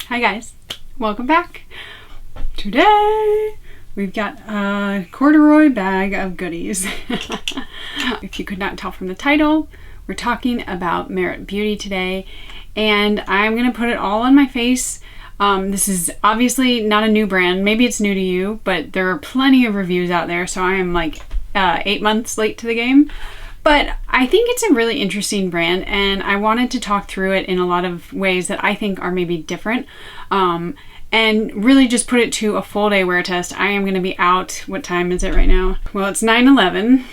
Hi guys, welcome back. Today we've got a corduroy bag of goodies. If you could not tell from the title, we're talking about Merit Beauty today, and I'm gonna put it all on my face. This is obviously not a new brand. Maybe it's new to you, but there are plenty of reviews out there, so I am like 8 months late to the game. But I think it's a really interesting brand, and I wanted to talk through it in a lot of ways that I think are maybe different, and really just put it to a full day wear test. I am going to be out. What time is it right now? Well, it's 9:11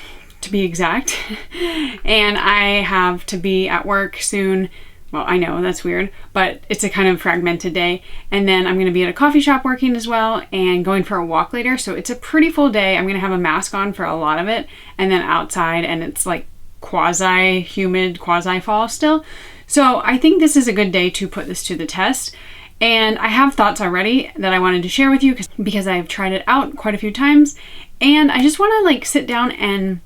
to be exact, and I have to be at work soon. Well, I know that's weird, but it's a kind of fragmented day. And then I'm going to be at a coffee shop working as well and going for a walk later. So it's a pretty full day. I'm going to have a mask on for a lot of it, and then outside, and it's like quasi-humid, quasi-fall still. So I think this is a good day to put this to the test. And I have thoughts already that I wanted to share with you because I've tried it out quite a few times. And I just want to like sit down and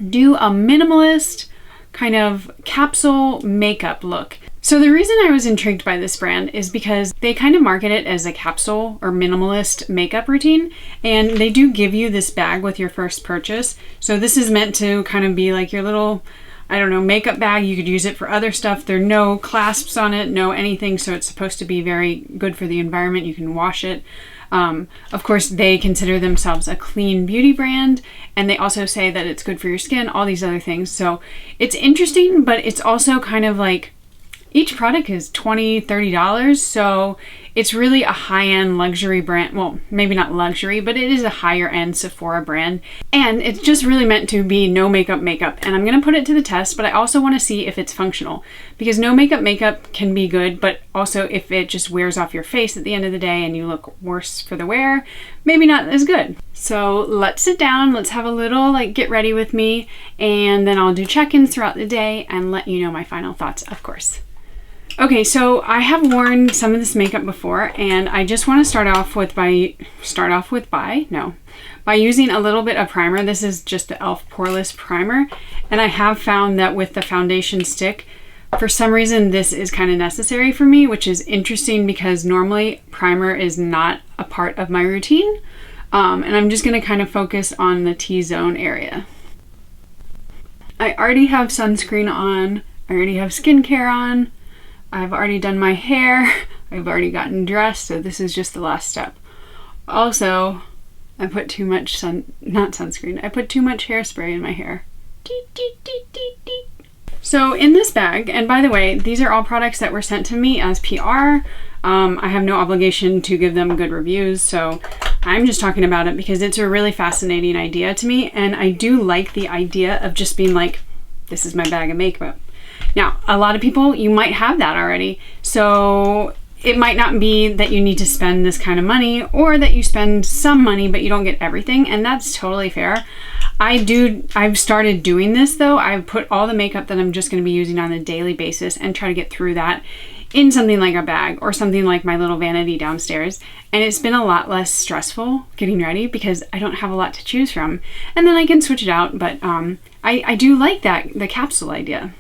do a minimalist kind of capsule makeup look. So the reason I was intrigued by this brand is because they kind of market it as a capsule or minimalist makeup routine, and they do give you this bag with your first purchase. So this is meant to kind of be like your little, I don't know, makeup bag. You could use it for other stuff. There are no clasps on it, no anything, so it's supposed to be very good for the environment. You can wash it. Of course, they consider themselves a clean beauty brand, and they also say that it's good for your skin, all these other things. So it's interesting, but it's also kind of like each product is $20, $30. So it's really a high-end luxury brand. Well, maybe not luxury, but it is a higher-end Sephora brand. And it's just really meant to be no makeup. And I'm going to put it to the test, but I also want to see if it's functional. Because no makeup can be good, but also if it just wears off your face at the end of the day and you look worse for the wear, maybe not as good. So let's sit down, let's have a little like get ready with me, and then I'll do check-ins throughout the day and let you know my final thoughts, of course. Okay, so I have worn some of this makeup before, and I just want to start off by using a little bit of primer. This is just the e.l.f. Poreless Primer, and I have found that with the foundation stick, for some reason this is kind of necessary for me, which is interesting because normally primer is not a part of my routine, and I'm just going to kind of focus on the T-zone area. I already have sunscreen on, I already have skincare on, I've already done my hair, I've already gotten dressed, so this is just the last step. Also, I put too much I put too much hairspray in my hair. So in this bag, and by the way, these are all products that were sent to me as PR. I have no obligation to give them good reviews, so I'm just talking about it because it's a really fascinating idea to me, and I do like the idea of just being like, this is my bag of makeup. Now, a lot of people, you might have that already, so it might not be that you need to spend this kind of money, or that you spend some money but you don't get everything, and that's totally fair. I've started doing this though. I've put all the makeup that I'm just going to be using on a daily basis and try to get through that in something like a bag or something like my little vanity downstairs, and it's been a lot less stressful getting ready because I don't have a lot to choose from, and then I can switch it out. But I do like the capsule idea.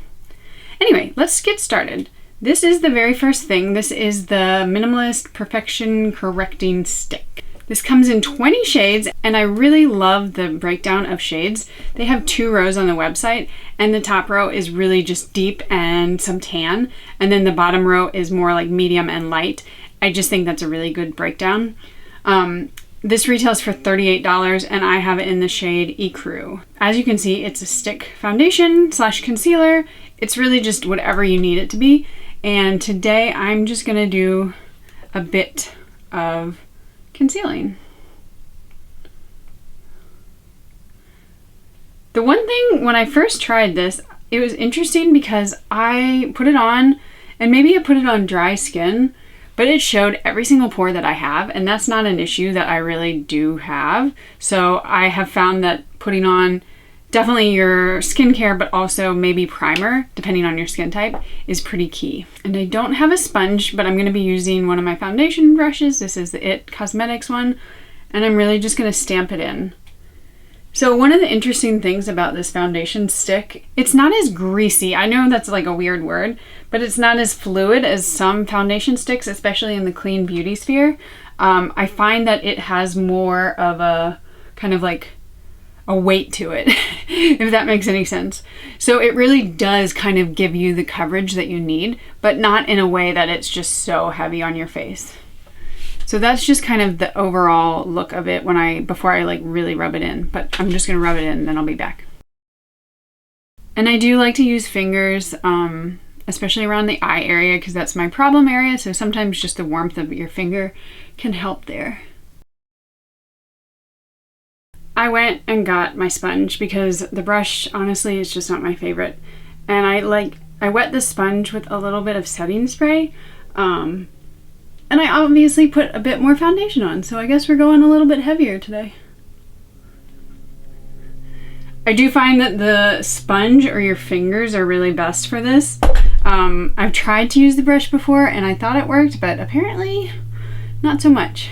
Anyway, let's get started. This is the very first thing. This is the Minimalist Perfection Correcting Stick. This comes in 20 shades, and I really love the breakdown of shades. They have 2 rows on the website, and the top row is really just deep and some tan, and then the bottom row is more like medium and light. I just think that's a really good breakdown. This retails for $38, and I have it in the shade Ecru. As you can see, it's a stick foundation / concealer. It's really just whatever you need it to be. And today I'm just gonna do a bit of concealing. The one thing, when I first tried this, it was interesting because I put it on, and maybe I put it on dry skin, but it showed every single pore that I have, and that's not an issue that I really do have. So I have found that putting on definitely your skincare, but also maybe primer, depending on your skin type, is pretty key. And I don't have a sponge, but I'm going to be using one of my foundation brushes. This is the IT Cosmetics one, and I'm really just going to stamp it in. So one of the interesting things about this foundation stick, it's not as greasy. I know that's like a weird word, but it's not as fluid as some foundation sticks, especially in the clean beauty sphere. I find that it has more of a kind of like a weight to it, if that makes any sense. So it really does kind of give you the coverage that you need, but not in a way that it's just so heavy on your face. So that's just kind of the overall look of it before I like really rub it in, but I'm just gonna rub it in and then I'll be back. And I do like to use fingers, especially around the eye area, because that's my problem area. So sometimes just the warmth of your finger can help there. I went and got my sponge because the brush honestly is just not my favorite. And I wet the sponge with a little bit of setting spray. And I obviously put a bit more foundation on, so I guess we're going a little bit heavier today. I do find that the sponge or your fingers are really best for this. I've tried to use the brush before and I thought it worked, but apparently not so much.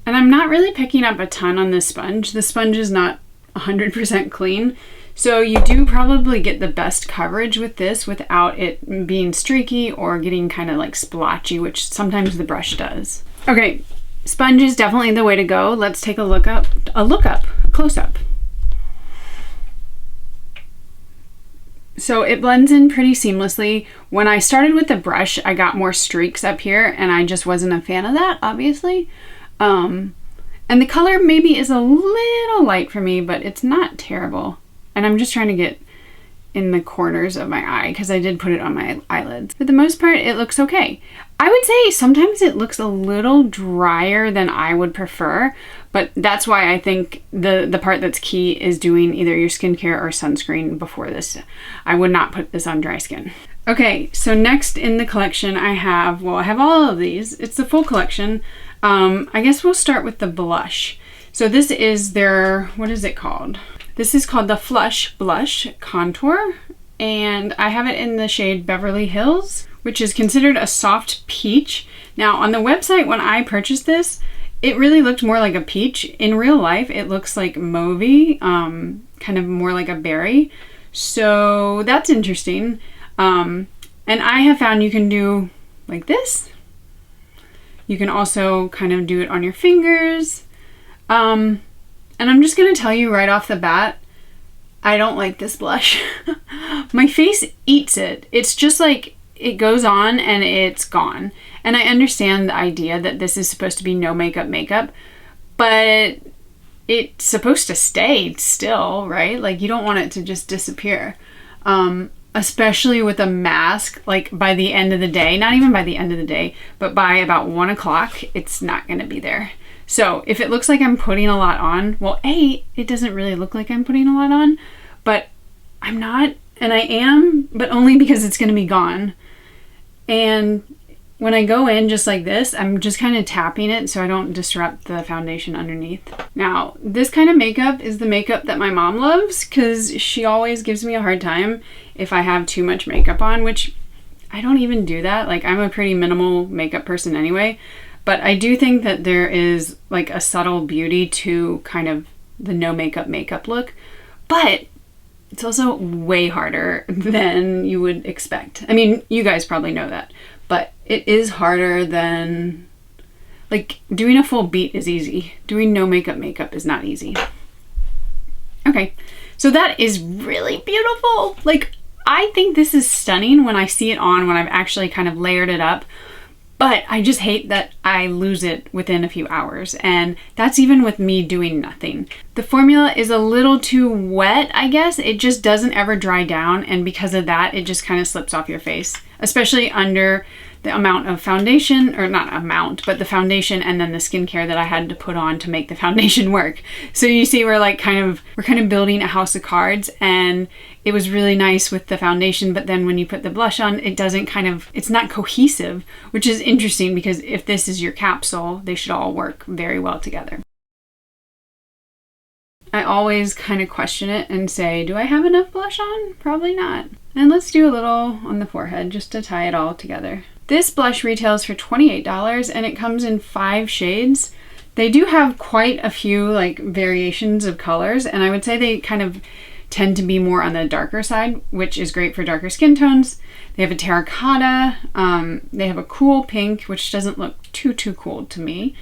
And I'm not really picking up a ton on this sponge. The sponge is not 100% clean, so you do probably get the best coverage with this without it being streaky or getting kind of like splotchy, which sometimes the brush does. Okay, sponge is definitely the way to go. Let's take a close up. So it blends in pretty seamlessly. When I started with the brush, I got more streaks up here and I just wasn't a fan of that, obviously. And the color maybe is a little light for me, but it's not terrible. And I'm just trying to get in the corners of my eye because I did put it on my eyelids. For the most part, it looks okay. I would say sometimes it looks a little drier than I would prefer, but that's why I think the part that's key is doing either your skincare or sunscreen before this. I would not put this on dry skin. Okay, so next in the collection I have all of these. It's the full collection. I guess we'll start with the blush. So this is their, what is it called? This is called the Flush Blush Contour, and I have it in the shade Beverly Hills, which is considered a soft peach. Now on the website when I purchased this, it really looked more like a peach. In real life, it looks like mauvey, kind of more like a berry. So that's interesting. And I have found you can do like this. You can also kind of do it on your fingers. And I'm just gonna tell you right off the bat, I don't like this blush. My face eats it. It's just like, it goes on and it's gone. And I understand the idea that this is supposed to be no makeup, but it's supposed to stay still, right? Like you don't want it to just disappear. Especially with a mask, like by the end of the day, not even by the end of the day, but by about 1 o'clock, it's not gonna be there. So if it looks like I'm putting a lot on, well, it doesn't really look like I'm putting a lot on, but I'm not, and I am, but only because it's gonna be gone. And when I go in just like this, I'm just kind of tapping it so I don't disrupt the foundation underneath. Now, this kind of makeup is the makeup that my mom loves because she always gives me a hard time if I have too much makeup on, which I don't even do that. Like, I'm a pretty minimal makeup person anyway, but I do think that there is like a subtle beauty to kind of the no makeup look, but it's also way harder than you would expect. I mean, you guys probably know that, but it is harder than, like, doing a full beat is easy. Doing no makeup is not easy. Okay, so that is really beautiful. Like, I think this is stunning when I see it on, when I've actually kind of layered it up, but I just hate that I lose it within a few hours, and that's even with me doing nothing. The formula is a little too wet, I guess. It just doesn't ever dry down, and because of that, it just kind of slips off your face, especially under the amount of foundation, or not amount, but the foundation and then the skincare that I had to put on to make the foundation work. So you see, we're kind of building a house of cards, and it was really nice with the foundation, but then when you put the blush on, it's not cohesive, which is interesting because if this is your capsule, they should all work very well together. I always kind of question it and say, do I have enough blush on? Probably not. And let's do a little on the forehead just to tie it all together. This blush retails for $28 and it comes in 5 shades. They do have quite a few like variations of colors, and I would say they kind of tend to be more on the darker side, which is great for darker skin tones. They have a terracotta, they have a cool pink, which doesn't look too cool to me.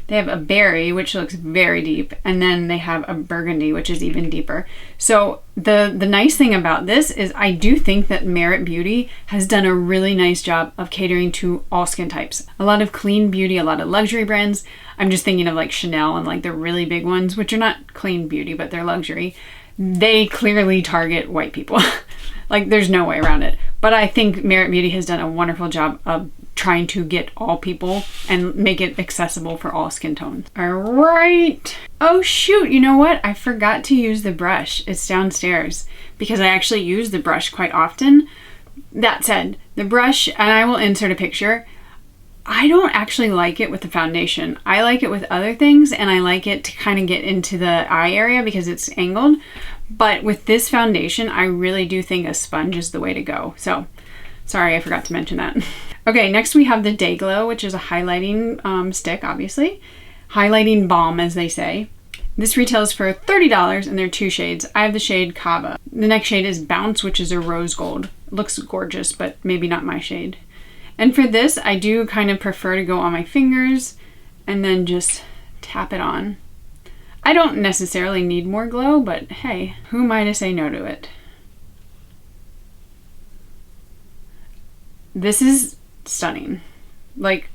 They have a berry, which looks very deep, and then they have a burgundy, which is even deeper. So the nice thing about this is I do think that Merit Beauty has done a really nice job of catering to all skin types. A lot of clean beauty, a lot of luxury brands. I'm just thinking of like Chanel and like the really big ones, which are not clean beauty, but they're luxury. They clearly target white people. Like there's no way around it. But I think Merit Beauty has done a wonderful job of trying to get all people and make it accessible for all skin tones. All right. Oh shoot, you know what? I forgot to use the brush. It's downstairs because I actually use the brush quite often. That said, the brush, and I will insert a picture, I don't actually like it with the foundation. I like it with other things, and I like it to kind of get into the eye area because it's angled. But with this foundation, I really do think a sponge is the way to go. So, sorry, I forgot to mention that. Okay, next we have the Day Glow, which is a highlighting stick, obviously. Highlighting balm, as they say. This retails for $30, and there are 2 shades. I have the shade Kava. The next shade is Bounce, which is a rose gold. It looks gorgeous, but maybe not my shade. And for this, I do kind of prefer to go on my fingers and then just tap it on. I don't necessarily need more glow, but hey, who am I to say no to it? This is stunning. Like,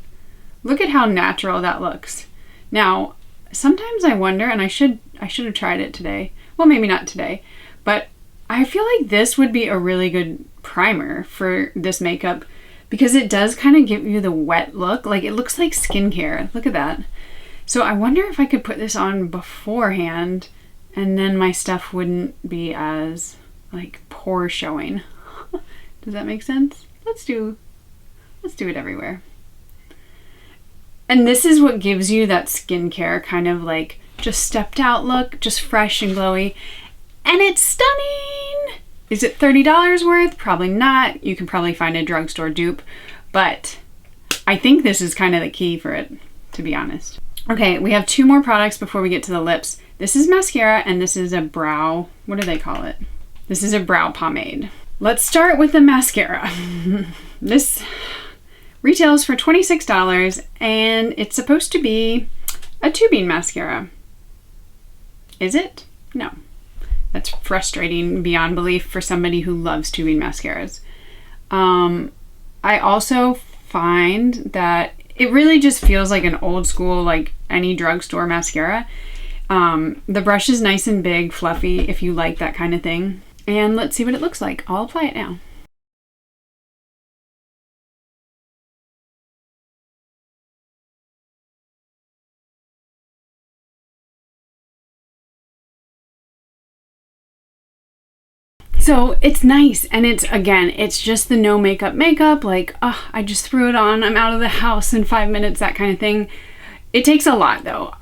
look at how natural that looks. Now, sometimes I wonder, and I should have tried it today. Well, maybe not today, but I feel like this would be a really good primer for this makeup because it does kind of give you the wet look. Like it looks like skincare. Look at that. So I wonder if I could put this on beforehand and then my stuff wouldn't be as like pore showing. Does that make sense? Let's do it everywhere. And this is what gives you that skincare kind of like just stepped out look, just fresh and glowy. And it's stunning. Is it $30 worth? Probably not. You can probably find a drugstore dupe, but I think this is kind of the key for it, to be honest. Okay, we have 2 more products before we get to the lips. This is mascara and this is a brow, what do they call it? This is a brow pomade. Let's start with the mascara. This retails for $26 and it's supposed to be a tubing mascara. Is it? No. That's frustrating beyond belief for somebody who loves tubing mascaras. I also find that it really just feels like an old school, like any drugstore mascara. The brush is nice and big, fluffy, if you like that kind of thing. And let's see what it looks like. I'll apply it now. So it's nice, and it's just the no makeup, like, oh, I just threw it on, I'm out of the house in 5 minutes, that kind of thing. It takes a lot though.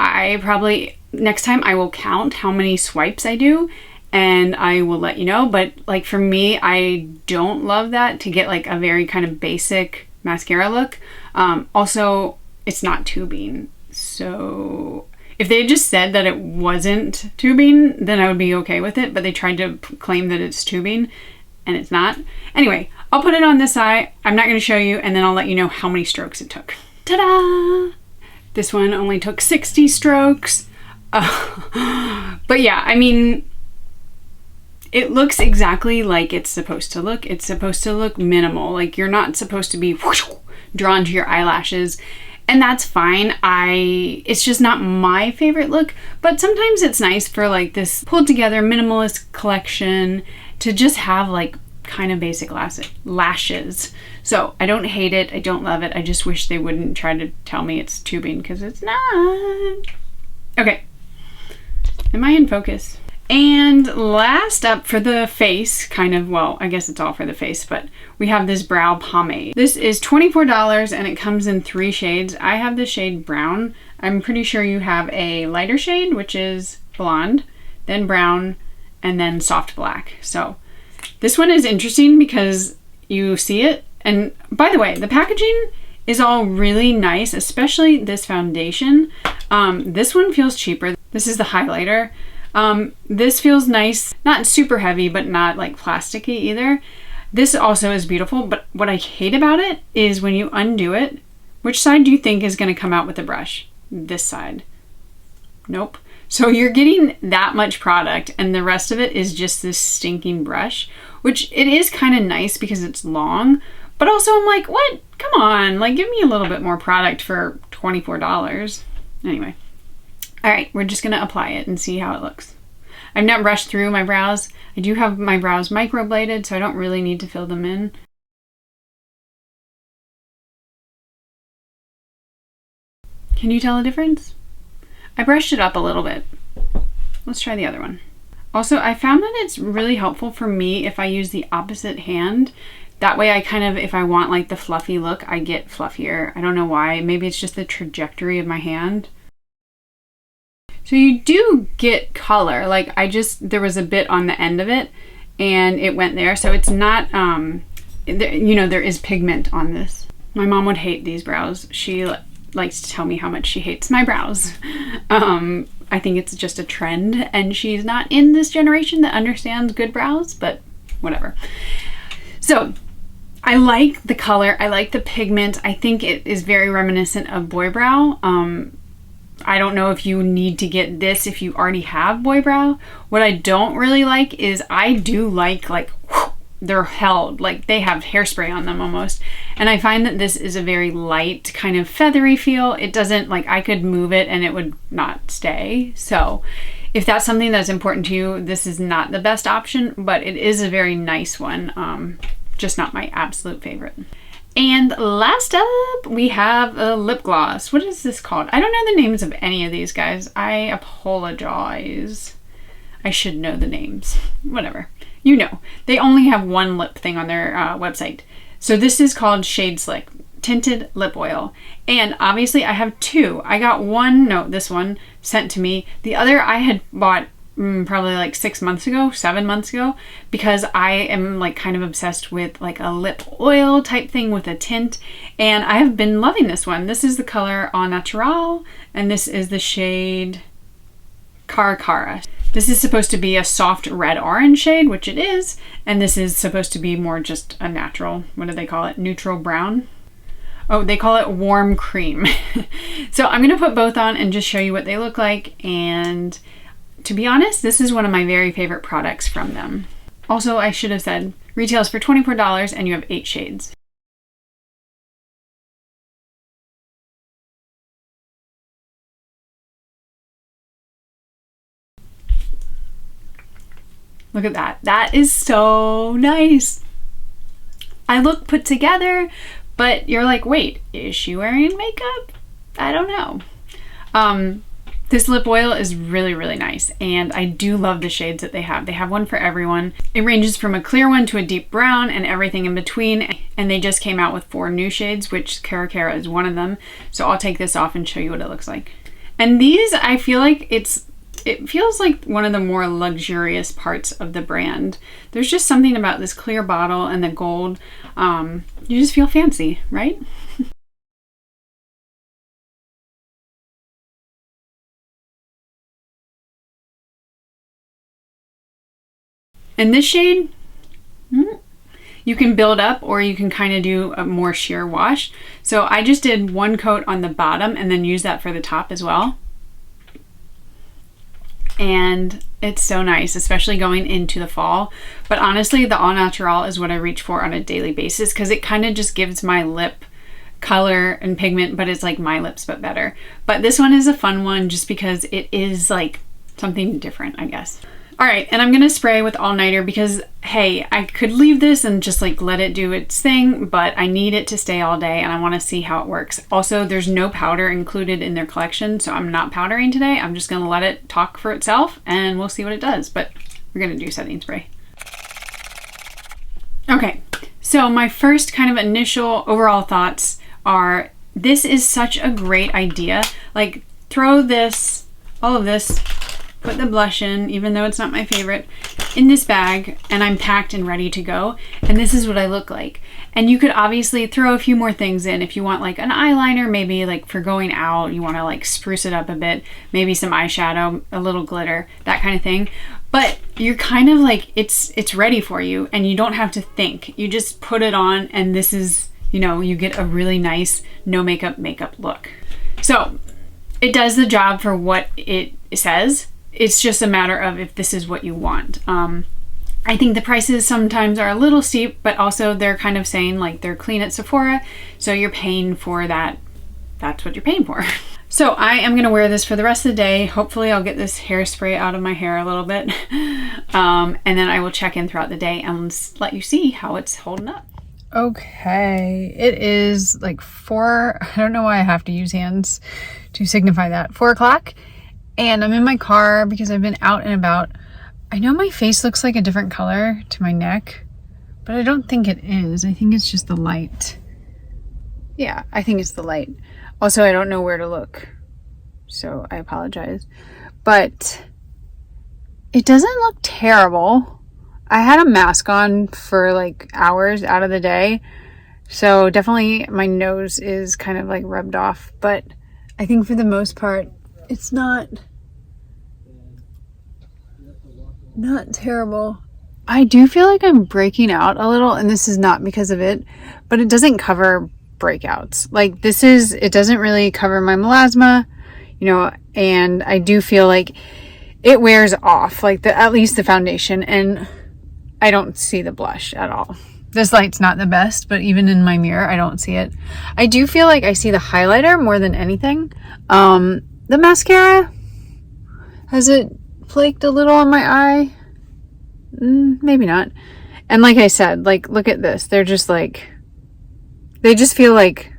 Next time I will count how many swipes I do, and I will let you know, but like for me, I don't love that to get like a very kind of basic mascara look. Also, it's not tubing, so if they had just said that it wasn't tubing, then I would be okay with it, but they tried to claim that it's tubing, and it's not. Anyway, I'll put it on this eye. I'm not going to show you, and then I'll let you know how many strokes it took. Ta-da! This one only took 60 strokes. But yeah, I mean, it looks exactly like it's supposed to look. It's supposed to look minimal. Like, you're not supposed to be whoosh, drawn to your eyelashes. And that's fine. It's just not my favorite look, but sometimes it's nice for like this pulled together minimalist collection to just have like kind of basic lashes. So I don't hate it. I don't love it. I just wish they wouldn't try to tell me it's tubing because it's not. Okay. Am I in focus? And last up for the face, kind of, well, I guess it's all for the face, but we have this brow pomade. This is $24 and it comes in 3 shades. I have the shade brown. I'm pretty sure you have a lighter shade, which is blonde, then brown, and then soft black. So this one is interesting because you see it. And by the way, the packaging is all really nice, especially this foundation. This one feels cheaper. This is the highlighter. This feels nice, not super heavy, but not like plasticky either. This also is beautiful, but what I hate about it is when you undo it, which side do you think is going to come out with the brush? This side. Nope. So you're getting that much product and the rest of it is just this stinking brush, which it is kind of nice because it's long, but also I'm like, what? Come on, like give me a little bit more product for $24. Anyway. All right, we're just gonna apply it and see how it looks. I've not brushed through my brows. I do have my brows microbladed, so I don't really need to fill them in. Can you tell a difference? I brushed it up a little bit. Let's try the other one. Also, I found that it's really helpful for me if I use the opposite hand. That way I kind of, if I want like the fluffy look, I get fluffier. I don't know why. Maybe it's just the trajectory of my hand. So you do get color. Like there was a bit on the end of it and it went there. So it's not, you know, there is pigment on this. My mom would hate these brows. She likes to tell me how much she hates my brows. I think it's just a trend and she's not in this generation that understands good brows, but whatever. So I like the color. I like the pigment. I think it is very reminiscent of boy brow. I don't know if you need to get this if you already have boy brow. What I don't really like is I do like they're held, like they have hairspray on them almost. And I find that this is a very light kind of feathery feel. It doesn't, like I could move it and it would not stay. So if that's something that's important to you, this is not the best option, but it is a very nice one. Just not my absolute favorite. And last up, we have a lip gloss. What is this called? I don't know the names of any of these guys. I apologize. I should know the names. Whatever. You know, they only have one lip thing on their website. So this is called Shade Slick Tinted Lip Oil. And obviously I have two. I got one, no, this one sent to me. The other I had bought probably like 7 months ago, because I am like kind of obsessed with like a lip oil type thing with a tint, and I have been loving this one. This is the color Au Natural, and this is the shade Cara. This is supposed to be a soft red orange shade, which it is, and this is supposed to be more just a natural, what do they call it, neutral brown? Oh, they call it warm cream. So I'm gonna put both on and just show you what they look like, and to be honest, this is one of my very favorite products from them. Also, I should have said, retails for $24 and you have 8 shades. Look at that. That is so nice. I look put together, but you're like, wait, is she wearing makeup? I don't know. This lip oil is really, really nice, and I do love the shades that they have. They have one for everyone. It ranges from a clear one to a deep brown and everything in between, and they just came out with 4 new shades, which Cara is one of them. So I'll take this off and show you what it looks like. And these, I feel like it feels like one of the more luxurious parts of the brand. There's just something about this clear bottle and the gold. You just feel fancy, right? And this shade, you can build up or you can kind of do a more sheer wash. So I just did 1 coat on the bottom and then use that for the top as well. And it's so nice, especially going into the fall. But honestly, the Au Natural is what I reach for on a daily basis because it kind of just gives my lip color and pigment, but it's like my lips but better. But this one is a fun one just because it is like something different, I guess. All right, and I'm gonna spray with All Nighter because, hey, I could leave this and just like let it do its thing, but I need it to stay all day and I wanna see how it works. Also, there's no powder included in their collection, so I'm not powdering today. I'm just gonna let it talk for itself and we'll see what it does, but we're gonna do setting spray. Okay, so my first kind of initial overall thoughts are, this is such a great idea. Like, throw this, all of this, put the blush in, even though it's not my favorite, in this bag, and I'm packed and ready to go. And this is what I look like. And you could obviously throw a few more things in if you want, like an eyeliner, maybe like for going out, you want to like spruce it up a bit, maybe some eyeshadow, a little glitter, that kind of thing. But you're kind of like, it's ready for you, and you don't have to think. You just put it on, and this is, you know, you get a really nice no makeup look. So it does the job for what it says. It's just a matter of if this is what you want. I think the prices sometimes are a little steep, but also they're kind of saying like they're clean at Sephora, so you're paying for that. That's what you're paying for. So I am going to wear this for the rest of the day. Hopefully I'll get this hairspray out of my hair a little bit. And then I will check in throughout the day and let you see how it's holding up. Okay, it is like 4, I don't know why I have to use hands to signify that, 4 o'clock. And I'm in my car because I've been out and about. I know my face looks like a different color to my neck, but I don't think it is. I think it's just the light. Yeah, I think it's the light. Also, I don't know where to look, so I apologize. But it doesn't look terrible. I had a mask on for like hours out of the day, so definitely my nose is kind of like rubbed off, but I think for the most part, it's not terrible. I do feel like I'm breaking out a little, and this is not because of it, but it doesn't cover breakouts. Like it doesn't really cover my melasma, you know, and I do feel like it wears off, like at least the foundation, and I don't see the blush at all. This light's not the best, but even in my mirror, I don't see it. I do feel like I see the highlighter more than anything. The mascara, has it flaked a little on my eye? Maybe not. And like I said, like, look at this. They're just like, they just feel like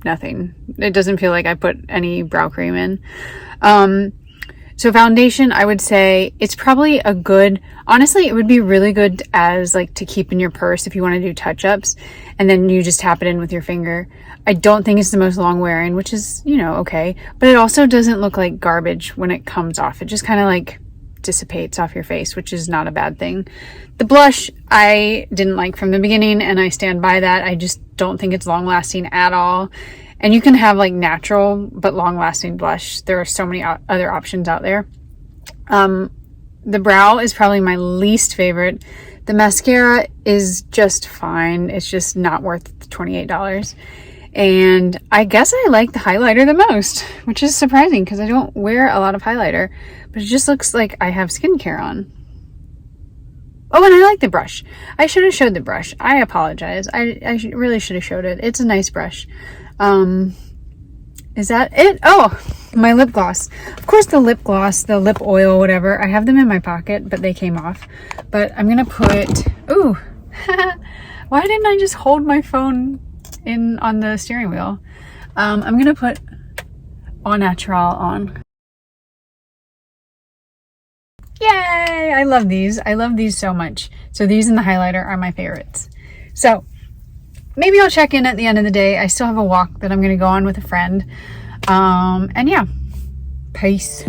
nothing. It doesn't feel like I put any brow cream in. So foundation, I would say it's probably a good, honestly, it would be really good as like to keep in your purse if you want to do touch-ups, and then you just tap it in with your finger. I don't think it's the most long wearing, which is, you know, okay, but it also doesn't look like garbage when it comes off. It just kind of like dissipates off your face, which is not a bad thing. The blush I didn't like from the beginning, and I stand by that. I just don't think it's long lasting at all. And you can have like natural but long lasting blush. There are so many other options out there. The brow is probably my least favorite. The mascara is just fine. It's just not worth the $28. And I guess I like the highlighter the most, which is surprising because I don't wear a lot of highlighter, but it just looks like I have skincare on. Oh, and I like the brush. I should have showed the brush. I apologize. I really should have showed it. It's a nice brush. Is that it? Oh, my lip gloss. Of course, the lip gloss, the lip oil, whatever. I have them in my pocket, but they came off. But I'm going to put, ooh, why didn't I just hold my phone in on the steering wheel? I'm going to put Au Naturel on. Yay! I love these. I love these so much. So these and the highlighter are my favorites. So maybe I'll check in at the end of the day. I still have a walk that I'm going to go on with a friend. And yeah, peace.